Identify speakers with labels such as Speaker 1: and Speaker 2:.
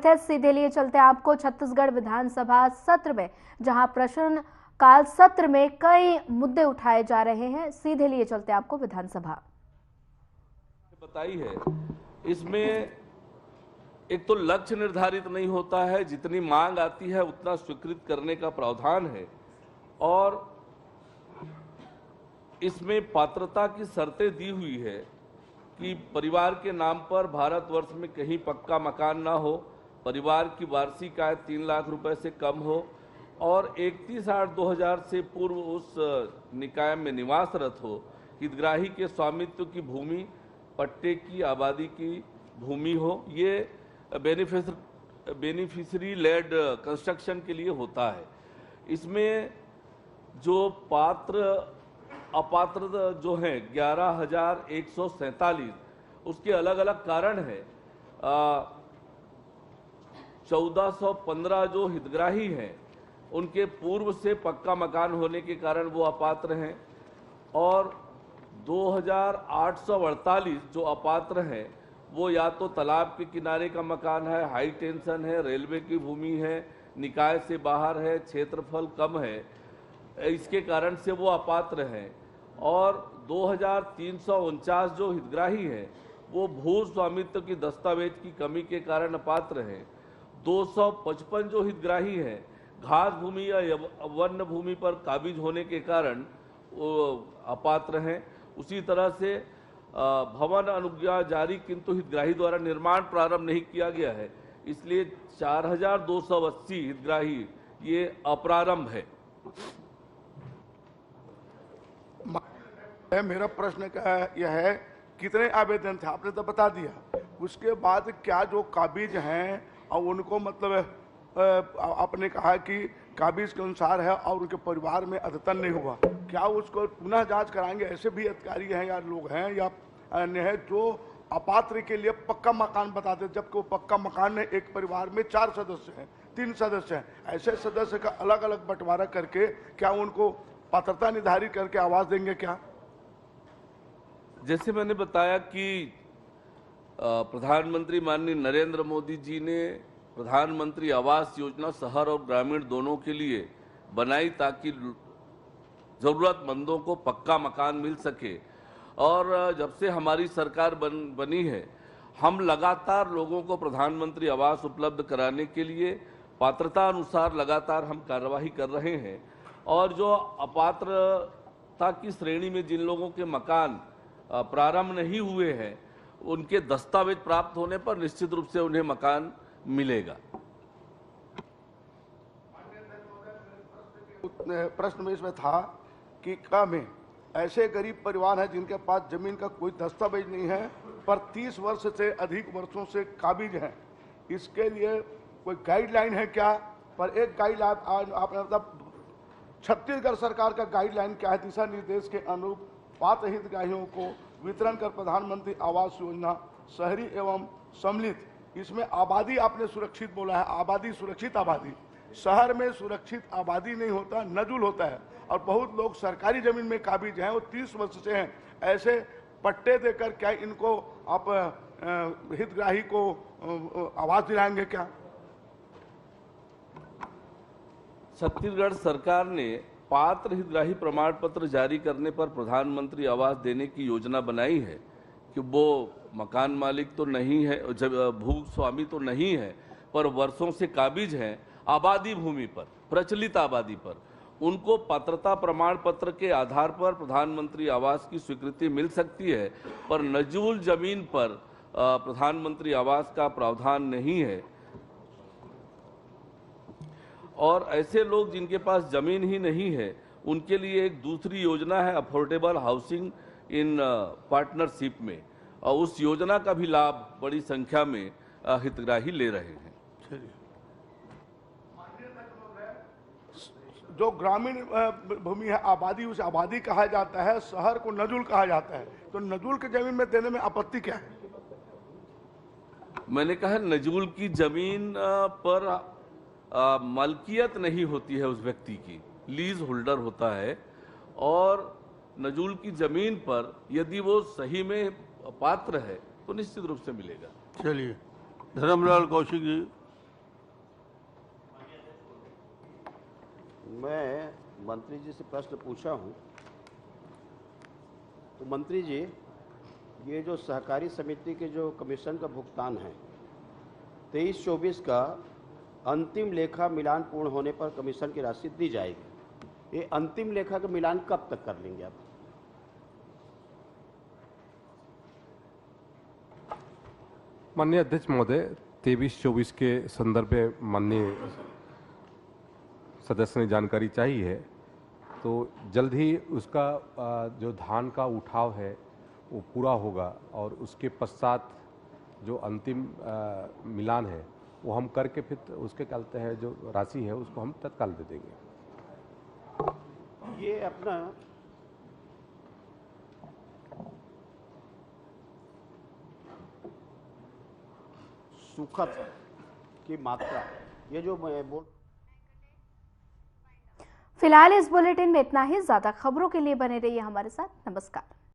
Speaker 1: स्थित सीधे लिए चलते आपको छत्तीसगढ़ विधानसभा सत्र में, जहां प्रश्न काल सत्र में कई मुद्दे उठाए जा रहे हैं। सीधे लिए चलते आपको विधानसभा
Speaker 2: बताई है। इसमें एक तो लक्ष्य निर्धारित नहीं होता है, जितनी मांग आती है उतना स्वीकृत करने का प्रावधान है, और इसमें पात्रता की शर्तें दी हुई है कि परिवार के नाम पर भारतवर्ष में कहीं पक्का मकान ना हो, परिवार की वार्षिक आय 3 लाख रुपए से कम हो और 31/8/2000 से पूर्व उस निकाय में निवासरत हो, हितग्राही के स्वामित्व की भूमि पट्टे की आबादी की भूमि हो। ये बेनिफिशरी लेड कंस्ट्रक्शन के लिए होता है। इसमें जो पात्र अपात्र जो हैं 11,147, उसके अलग अलग कारण है। 1415 जो हितग्राही हैं उनके पूर्व से पक्का मकान होने के कारण वो अपात्र हैं, और 2848 जो अपात्र हैं वो या तो तालाब के किनारे का मकान है, हाई टेंशन है, रेलवे की भूमि है, निकाय से बाहर है, क्षेत्रफल कम है, इसके कारण से वो अपात्र हैं। और 2349 जो हितग्राही हैं वो भू स्वामित्व की दस्तावेज की कमी के कारण अपात्र हैं। 255 जो हितग्राही हैं घास भूमि या वन्य भूमि पर काबिज होने के कारण वो अपात्र हैं। उसी तरह से भवन अनुज्ञा जारी किंतु हितग्राही द्वारा निर्माण प्रारंभ नहीं किया गया है, इसलिए 4280 हितग्राही ये अप्रारंभ है।
Speaker 3: मेरा प्रश्न यह है, कितने आवेदन थे आपने तो बता दिया, उसके बाद क्या जो काबिज हैं और उनको मतलब आपने कहा कि काबिज के अनुसार है और उनके परिवार में अद्यतन नहीं हुआ, क्या उसको पुनः जांच कराएंगे? ऐसे भी अधिकारी हैं या लोग हैं या अन्य है जो अपात्र के लिए पक्का मकान बताते, जबकि वो पक्का मकान में एक परिवार में 4 सदस्य हैं, 3 सदस्य हैं, ऐसे सदस्य का अलग अलग बंटवारा करके क्या उनको पात्रता निर्धारित करके आवास देंगे क्या?
Speaker 2: जैसे मैंने बताया कि प्रधानमंत्री माननीय नरेंद्र मोदी जी ने प्रधानमंत्री आवास योजना शहर और ग्रामीण दोनों के लिए बनाई ताकि जरूरतमंदों को पक्का मकान मिल सके। और जब से हमारी सरकार बनी है हम लगातार लोगों को प्रधानमंत्री आवास उपलब्ध कराने के लिए पात्रता अनुसार लगातार हम कार्यवाही कर रहे हैं। और जो अपात्रता की श्रेणी में जिन लोगों के मकान प्रारंभ नहीं हुए हैं उनके दस्तावेज प्राप्त होने पर निश्चित रूप से उन्हें मकान मिलेगा।
Speaker 3: प्रश्न में इसमें था कि क्या में ऐसे गरीब परिवार हैं जिनके पास जमीन का कोई दस्तावेज नहीं है पर 30 वर्ष से अधिक वर्षों से काबिज हैं, इसके लिए कोई गाइडलाइन है क्या? पर एक गाइडलाइन आपने मतलब छत्तीसगढ़ सरकार का गाइडलाइन क्या है? दिशा निर्देश के अनुरूप पात्र हितग्राहियों को वितरण कर प्रधानमंत्री आवास योजना शहरी एवं सम्मिलित, इसमें आबादी आपने सुरक्षित बोला है, आबादी सुरक्षित आबादी, शहर में सुरक्षित आबादी नहीं होता, नजुल होता है, और बहुत लोग सरकारी जमीन में काबिज हैं, वो 30 वर्ष से हैं, ऐसे पट्टे देकर क्या इनको आप हितग्राही को आवास दिलाएंगे क्या?
Speaker 2: छत्तीसगढ़ सरकार ने पात्र हितग्राही प्रमाण पत्र जारी करने पर प्रधानमंत्री आवास देने की योजना बनाई है कि वो मकान मालिक तो नहीं है, भू स्वामी तो नहीं है, पर वर्षों से काबिज हैं आबादी भूमि पर, प्रचलित आबादी पर, उनको पात्रता प्रमाण पत्र के आधार पर प्रधानमंत्री आवास की स्वीकृति मिल सकती है, पर नजूल जमीन पर प्रधानमंत्री आवास का प्रावधान नहीं है। और ऐसे लोग जिनके पास जमीन ही नहीं है उनके लिए एक दूसरी योजना है अफोर्डेबल हाउसिंग इन पार्टनरशिप में, और उस योजना का भी लाभ बड़ी संख्या में हितग्राही ले रहे हैं।
Speaker 3: जो ग्रामीण भूमि है आबादी, उसे आबादी कहा जाता है, शहर को नजुल कहा जाता है, तो नजुल की जमीन में देने में आपत्ति क्या है?
Speaker 2: मैंने कहा नजुल की जमीन पर मलकियत नहीं होती है उस व्यक्ति की, लीज होल्डर होता है, और नजुल की जमीन पर यदि वो सही में पात्र है तो निश्चित रूप से मिलेगा।
Speaker 4: चलिए, धर्मलाल कौशिक जी। मैं मंत्री जी से प्रश्न पूछा हूं, तो मंत्री जी ये जो सहकारी समिति के जो कमीशन का भुगतान है 23-24 का अंतिम लेखा मिलान पूर्ण होने पर कमीशन की राशि दी जाएगी। ये अंतिम लेखा का मिलान कब तक कर लेंगे आप?
Speaker 5: माननीय अध्यक्ष महोदय, 23-24 के संदर्भ में माननीय सदस्य ने जानकारी चाहिए है, तो जल्द ही उसका जो धान का उठाव है वो पूरा होगा और उसके पश्चात जो अंतिम मिलान है वो हम करके फिर उसके कहते हैं जो राशि है उसको हम तत्काल दे देंगे।
Speaker 4: ये अपना सूखा की मात्रा, ये जो बोर्ड।
Speaker 1: फिलहाल इस बुलेटिन में इतना ही। ज्यादा खबरों के लिए बने रहिए हमारे साथ। नमस्कार।